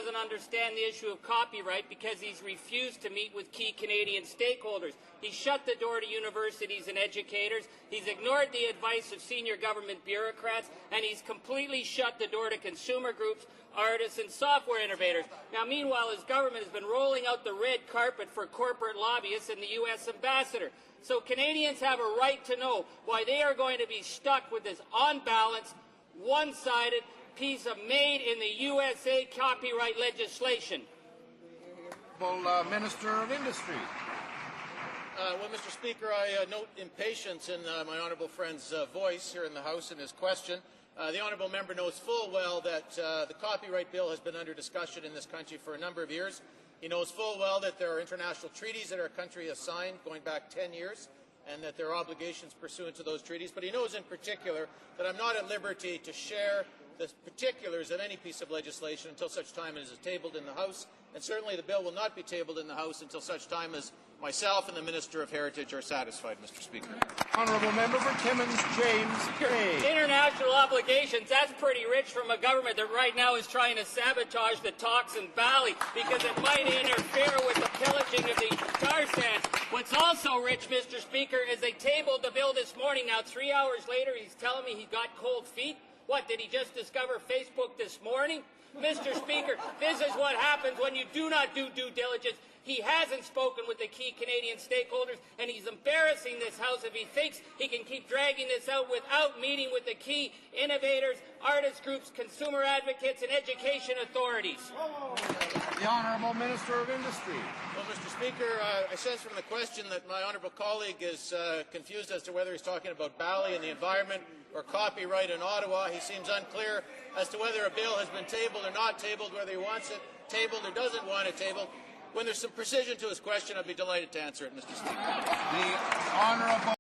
doesn't understand the issue of copyright because he's refused to meet with key Canadian stakeholders. He's shut the door to universities and educators. He's ignored the advice of senior government bureaucrats, and he's completely shut the door to consumer groups, artists, and software innovators. Now, meanwhile, his government has been rolling out the red carpet for corporate lobbyists and the U.S. ambassador. So Canadians have a right to know why they are going to be stuck with this unbalanced, one-sided piece of made-in-the-USA copyright legislation. Minister of Industry. Well, Mr. Speaker, I note impatience in my honourable friend's voice here in the House in his question. The honourable member knows full well that the copyright bill has been under discussion in this country for a number of years. He knows full well that there are international treaties that our country has signed going back 10 years and that there are obligations pursuant to those treaties. But he knows in particular that I'm not at liberty to share the particulars of any piece of legislation until such time as it is tabled in the House. And certainly the bill will not be tabled in the House until such time as myself and the Minister of Heritage are satisfied, Mr. Speaker. Honourable Member for Timmins, James Gray. International obligations, that's pretty rich from a government that right now is trying to sabotage the Toxin Valley because it might interfere with the pillaging of the tar sands. What's also rich, Mr. Speaker, is they tabled the bill this morning. Now, 3 hours later, he's telling me he got cold feet. What, did he just discover Facebook this morning? Mr. Speaker, this is what happens when you do not do due diligence. He hasn't spoken with the key Canadian stakeholders, and he's embarrassing this House if he thinks he can keep dragging this out without meeting with the key innovators, artist groups, consumer advocates, and education authorities. The Honourable Minister of Industry. Well, Mr. Speaker, I sense from the question that my honourable colleague is confused as to whether he's talking about Bali and the environment or copyright in Ottawa. He seems unclear as to whether a bill has been tabled or not tabled, whether he wants it tabled or doesn't want it tabled. When there's some precision to his question, I'd be delighted to answer it, Mr. Speaker. The Honourable